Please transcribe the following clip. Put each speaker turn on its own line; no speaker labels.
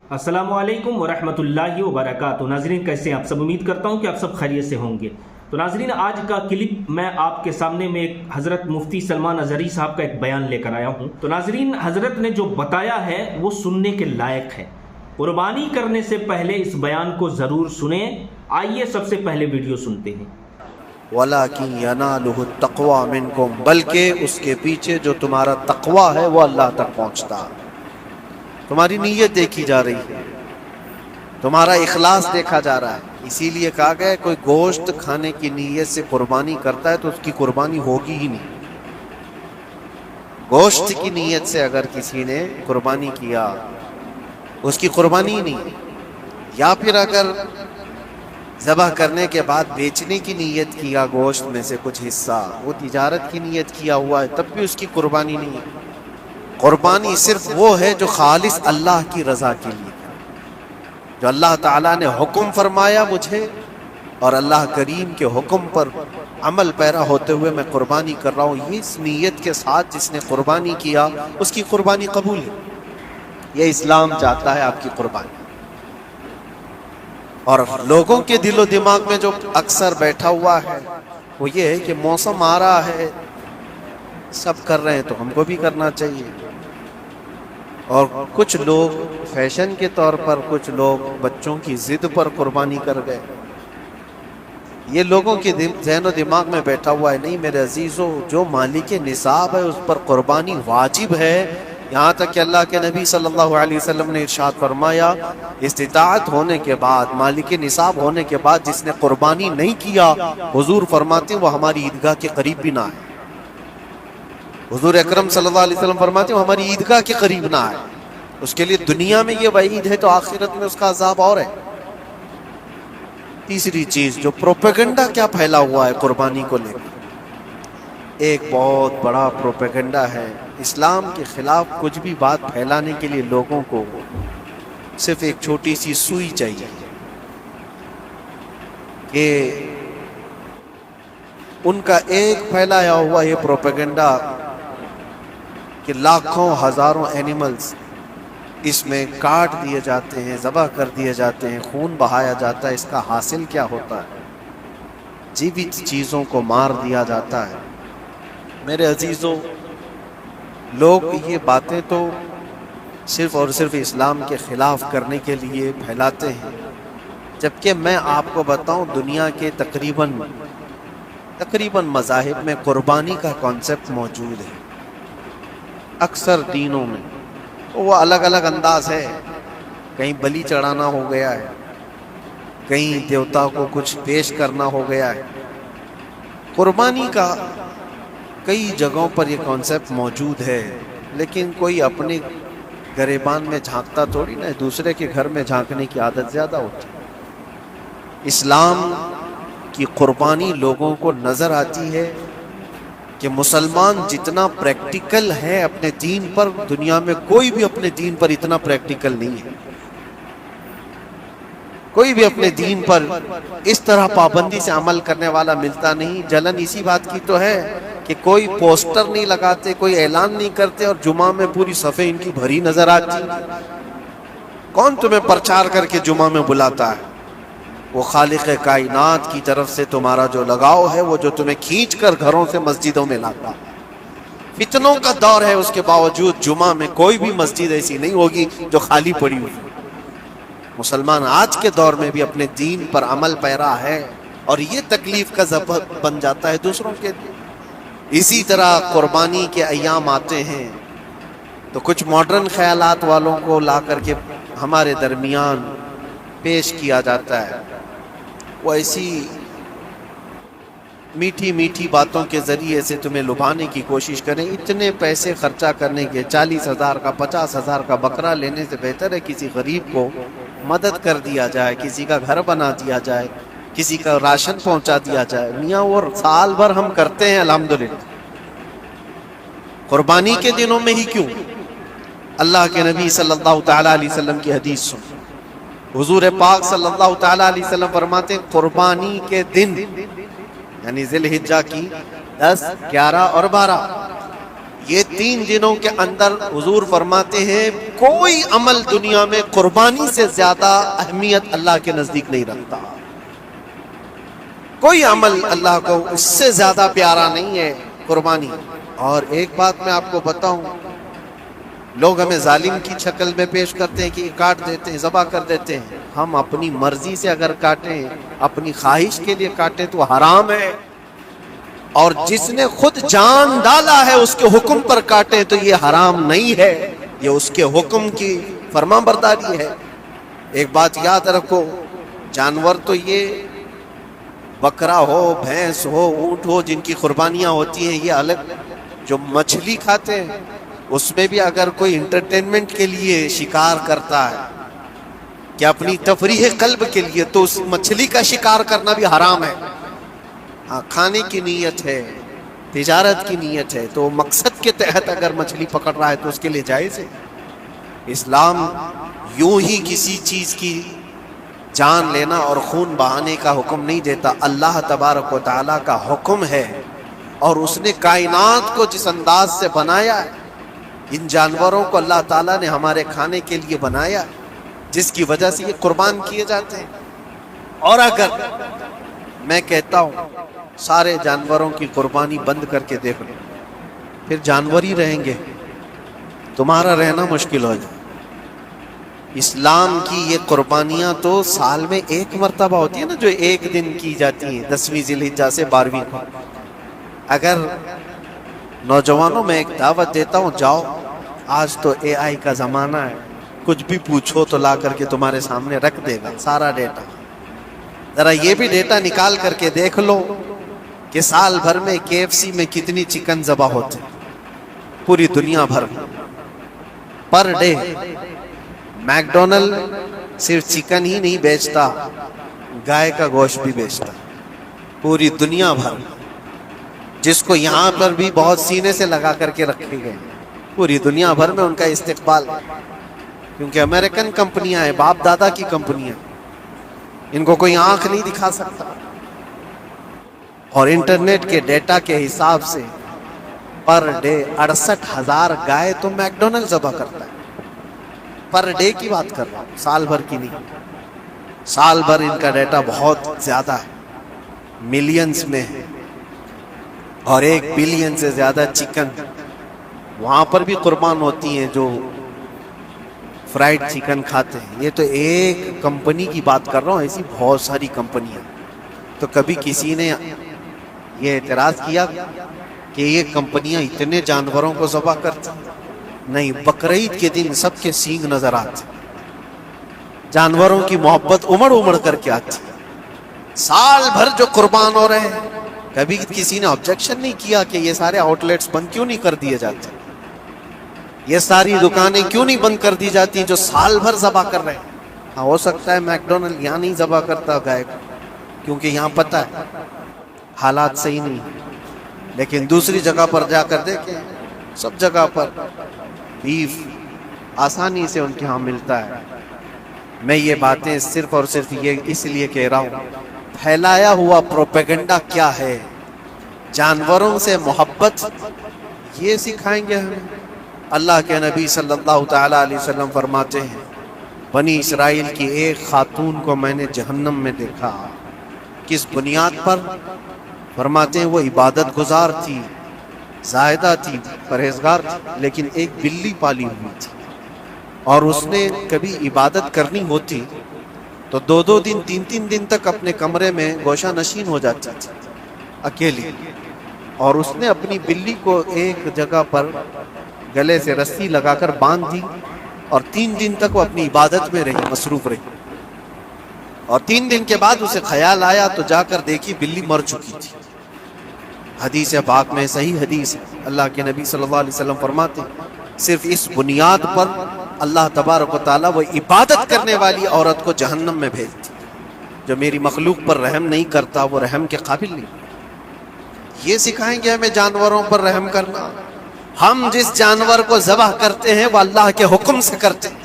अस्सलामु अलैकुम वरहमतुल्लाहि वबरकातुहू। नाज़रीन, कैसे हैं आप सब? उम्मीद करता हूं कि आप सब खैरियत से होंगे। तो नाज़रीन, आज का क्लिप मैं आपके सामने में एक हज़रत मुफ्ती सलमान अज़हरी साहब का एक बयान लेकर आया हूं। तो नाज़रीन, हज़रत ने जो बताया है वो सुनने के लायक है। कुर्बानी करने से पहले इस बयान को ज़रूर सुने। आइए सबसे पहले वीडियो सुनते हैं।
वलाकिन यनालुहु तक़वा मिनकुम, बल्कि उसके पीछे जो तुम्हारा तक़वा है वो अल्लाह तक पहुँचता है। तुम्हारी नीयत देखी जा रही है, तुम्हारा इखलास देखा जा रहा है। इसीलिए कहा गया है कोई गोश्त खाने की नीयत से कुर्बानी करता है तो उसकी कुर्बानी होगी ही नहीं। गोश्त की नीयत से अगर किसी ने कुर्बानी किया उसकी कुर्बानी ही नहीं। या फिर अगर ज़बह करने के बाद बेचने की नीयत किया गोश्त में से कुछ हिस्सा, वो तिजारत की नीयत किया हुआ है, तब भी उसकी कुर्बानी नहीं है। कुर्बानी सिर्फ वो है जो खालिस अल्लाह की रज़ा के लिए, जो अल्लाह ताला ने हुक्म फरमाया मुझे और अल्लाह करीम के हुक्म पर अमल पैरा होते हुए मैं कुर्बानी कर रहा हूँ। इस नीयत के साथ जिसने कुर्बानी किया उसकी कुर्बानी कबूल है। ये इस्लाम चाहता है आपकी कुर्बानी। और लोगों के दिलो दिमाग में जो अक्सर बैठा हुआ है वो ये है कि मौसम आ रहा है, सब कर रहे हैं तो हमको भी करना चाहिए। और कुछ लोग फैशन के तौर पर, कुछ लोग बच्चों की जिद पर कुर्बानी कर गए। ये लोगों के ज़हन दिमाग में बैठा हुआ है। नहीं मेरे अजीज़ों, जो मालिक निसाब है उस पर कुर्बानी वाजिब है। यहाँ तक कि अल्लाह के नबी सल्लल्लाहु अलैहि वसल्लम ने इरशाद फरमाया, इस्तिताअत होने के बाद, मालिक निसाब होने के बाद जिसने कुर्बानी नहीं किया, हुजूर फरमाते हैं वो हमारी ईदगाह के करीब भी ना है। हुजूर अकरम सल्लल्लाहु अलैहि वसल्लम फरमाते हैं हमारी ईदगाह के करीब ना है। उसके लिए दुनिया में ये वईद है तो आखिरत में उसका अजाब और है। तीसरी चीज, जो प्रोपेगेंडा क्या फैला हुआ है कुर्बानी को लेकर, एक बहुत बड़ा प्रोपेगेंडा है। इस्लाम के खिलाफ कुछ भी बात फैलाने के लिए लोगों को सिर्फ एक छोटी सी सुई चाहिए कि उनका एक फैलाया हुआ ये प्रोपेगेंडा कि लाखों हजारों एनिमल्स इसमें काट दिए जाते हैं, ज़बह कर दिए जाते हैं, खून बहाया जाता है। इसका हासिल क्या होता है? जीवित चीज़ों को मार दिया जाता है। मेरे अजीज़ों, लोग ये बातें तो सिर्फ़ और सिर्फ इस्लाम के ख़िलाफ़ करने के लिए फैलाते हैं, जबकि मैं आपको बताऊं दुनिया के तकरीबन मज़ाहिब में कुर्बानी का कॉन्सेप्ट मौजूद है। अक्सर दीनों में वो अलग अलग अंदाज है। कहीं बलि चढ़ाना हो गया है, कहीं देवता को कुछ पेश करना हो गया है। कुर्बानी का कई जगहों पर ये कॉन्सेप्ट मौजूद है, लेकिन कोई अपने गरेबान में झांकता थोड़ी ना, दूसरे के घर में झांकने की आदत ज़्यादा होती है। इस्लाम की कुर्बानी लोगों को नज़र आती है कि मुसलमान जितना प्रैक्टिकल है अपने दीन पर, दुनिया में कोई भी अपने दीन पर इतना प्रैक्टिकल नहीं है। कोई भी अपने दीन पर इस तरह पाबंदी से अमल करने वाला मिलता नहीं। जलन इसी बात की तो है कि कोई पोस्टर नहीं लगाते, कोई ऐलान नहीं करते और जुमा में पूरी सफ़े इनकी भरी नजर आती। कौन तुम्हें प्रचार करके जुमा में बुलाता है? वो खालिक कायनात की तरफ से तुम्हारा जो लगाव है, वो जो तुम्हें खींच कर घरों से मस्जिदों में लाता। फितनों का दौर है, उसके बावजूद जुमा में कोई भी मस्जिद ऐसी नहीं होगी जो खाली पड़ी हुई। मुसलमान आज के दौर में भी अपने दीन पर अमल पैरा है और ये तकलीफ का सबब बन जाता है दूसरों के लिए। इसी तरह कुर्बानी के अय्याम आते हैं तो कुछ मॉडर्न ख्यालात वालों को ला करके हमारे दरमियान पेश किया जाता है। वो ऐसी मीठी मीठी बातों के ज़रिए से तुम्हें लुभाने की कोशिश करें। इतने पैसे खर्चा करने के, 40,000 का 50,000 का बकरा लेने से बेहतर है किसी गरीब को मदद कर दिया जाए, किसी का घर बना दिया जाए, किसी का राशन पहुंचा दिया जाए। मियाँ वो साल भर हम करते हैं अल्हम्दुलिल्लाह, कुर्बानी के दिनों में ही क्यों? अल्लाह के नबी सल्लल्लाहु तआला अलैहि वसल्लम की हदीस सुन। हुजूर पाक सल्लल्लाहु तआला अलैहि वसल्लम फरमाते हैं कुर्बानी के दिन यानी ज़िलहिज्जा की 10, 11 और 12 یہ 3 دنوں کے اندر حضور فرماتے ہیں کوئی عمل دنیا میں قربانی سے زیادہ اہمیت اللہ کے نزدیک نہیں رکھتا. کوئی عمل اللہ کو اس سے زیادہ پیارا نہیں ہے قربانی. اور ایک بات میں آپ کو بتاؤں، لوگ ہمیں ظالم کی شکل میں پیش کرتے ہیں کہ یہ کاٹ دیتے ہیں، ذبح کر دیتے ہیں. ہم اپنی مرضی سے اگر کاٹیں، اپنی خواہش کے لیے کاٹیں تو حرام ہے. اور جس نے خود جان ڈالا ہے اس کے حکم پر کاٹیں تو یہ حرام نہیں ہے، یہ اس کے حکم کی فرما برداری ہے. ایک بات یاد رکھو، جانور تو یہ بکرا ہو، بھینس ہو، اونٹ ہو، جن کی قربانیاں ہوتی ہیں یہ الگ. جو مچھلی کھاتے ہیں اس میں بھی اگر کوئی انٹرٹینمنٹ کے لیے شکار کرتا ہے کہ اپنی تفریح قلب کے لیے، تو اس مچھلی کا شکار کرنا بھی حرام ہے. ہاں، کھانے کی نیت ہے، تجارت کی نیت ہے، تو مقصد کے تحت اگر مچھلی پکڑ رہا ہے تو اس کے لیے جائز ہے. اسلام یوں ہی کسی چیز کی جان لینا اور خون بہانے کا حکم نہیں دیتا. اللہ تبارک و تعالیٰ کا حکم ہے، اور اس نے کائنات کو جس انداز سے بنایا ہے، ان جانوروں کو اللہ تعالیٰ نے ہمارے کھانے کے لیے بنایا، جس کی وجہ سے یہ قربان کیے جاتے ہیں. اور اگر میں کہتا ہوں سارے جانوروں کی قربانی بند کر کے دیکھ لو، پھر جانور ہی رہیں گے، تمہارا رہنا مشکل ہو جائے. اسلام کی یہ قربانیاں تو سال میں ایک مرتبہ ہوتی ہیں نا، جو ایک دن کی جاتی ہیں، 10ویں ذی الحجہ سے 12ویں کو. اگر نوجوانوں میں ایک دعوت دیتا ہوں، جاؤ، آج تو AI کا زمانہ ہے، کچھ بھی پوچھو تو لا کر کے تمہارے سامنے رکھ دے گا سارا ڈیٹا. ذرا یہ بھی ڈیٹا نکال کر کے دیکھ لو کہ سال بھر میں KFC میں کتنی چکن ذبح ہوتے ہیں پوری دنیا بھر میں پر ڈے. میکڈونلڈ صرف چکن ہی نہیں بیچتا، گائے کا گوشت بھی بیچتا پوری دنیا بھر میں، جس کو یہاں پر بھی بہت سینے سے لگا کر کے رکھے گئے. پوری دنیا بھر میں ان کا استقبال، کیونکہ امریکن کمپنیاں ہیں، باپ دادا کی کمپنیاں، ان کو کوئی آنکھ نہیں دکھا سکتا. اور انٹرنیٹ کے ڈیٹا کے حساب سے پر ڈے 68,000 گائے تو میکڈونلڈ ذبح کرتا ہے. پر ڈے کی بات کر رہا ہوں، سال بھر کی نہیں. سال بھر ان کا ڈیٹا بہت زیادہ ہے، ملینز میں ہے. اور 1 بلین سے زیادہ چکن وہاں پر بھی قربان ہوتی ہیں جو فرائیڈ چکن کھاتے ہیں. یہ تو ایک کمپنی کی بات کر رہا ہوں، ایسی بہت ساری کمپنیاں. تو کبھی کسی نے یہ اعتراض کیا کہ یہ کمپنیاں اتنے جانوروں کو ذبح کرتی؟ نہیں، بقرعید کے دن سب کے سینگ نظر آتے، جانوروں کی محبت امڑ امڑ کر کے آتی. سال بھر جو قربان ہو رہے ہیں، کبھی کسی نے آبجیکشن نہیں کیا کہ یہ سارے آؤٹ لیٹس بند کیوں نہیں کر دیے جاتے، یہ ساری دکانیں کیوں نہیں بند کر دی جاتی جو سال بھر ذبح کر رہے ہیں. ہاں، ہو سکتا ہے میکڈونلڈ یہاں نہیں ذبح کرتا گائے کو، کیونکہ یہاں پتہ ہے حالات صحیح نہیں، لیکن دوسری جگہ پر جا کر دیکھیں، سب جگہ پر بیف آسانی سے ان کے ہاں ملتا ہے. میں یہ باتیں صرف اور صرف یہ اس لیے کہہ رہا ہوں، پھیلایا ہوا پروپیگنڈا کیا ہے. جانوروں سے محبت یہ سکھائیں گے ہمیں. اللہ کے نبی صلی اللہ تعالیٰ علیہ وسلم فرماتے ہیں، بنی اسرائیل کی ایک خاتون کو میں نے جہنم میں دیکھا. کس بنیاد پر؟ فرماتے ہیں وہ عبادت گزار تھی، زاہدہ تھی، پرہیزگار تھی، لیکن ایک بلی پالی ہوئی تھی، اور اس نے کبھی عبادت کرنی ہوتی تو 2 دن 3 دن تک اپنے کمرے میں گوشہ نشین ہو جاتی تھی اکیلی. اور اس نے اپنی بلی کو ایک جگہ پر گلے سے رسی لگا کر باندھ دی، اور 3 دن تک وہ اپنی عبادت میں رہی، مصروف رہی. اور 3 دن کے بعد اسے خیال آیا تو جا کر دیکھی بلی مر چکی تھی. حدیث پاک میں، صحیح حدیث، اللہ کے نبی صلی اللہ علیہ وسلم فرماتے صرف اس بنیاد پر اللہ تبارک و تعالیٰ وہ عبادت کرنے والی عورت کو جہنم میں بھیجتی. جو میری مخلوق پر رحم نہیں کرتا وہ رحم کے قابل نہیں. یہ سکھائیں گے ہمیں جانوروں پر رحم کرنا. ہم جس جانور کو ذبح کرتے ہیں وہ اللہ کے حکم سے کرتے ہیں.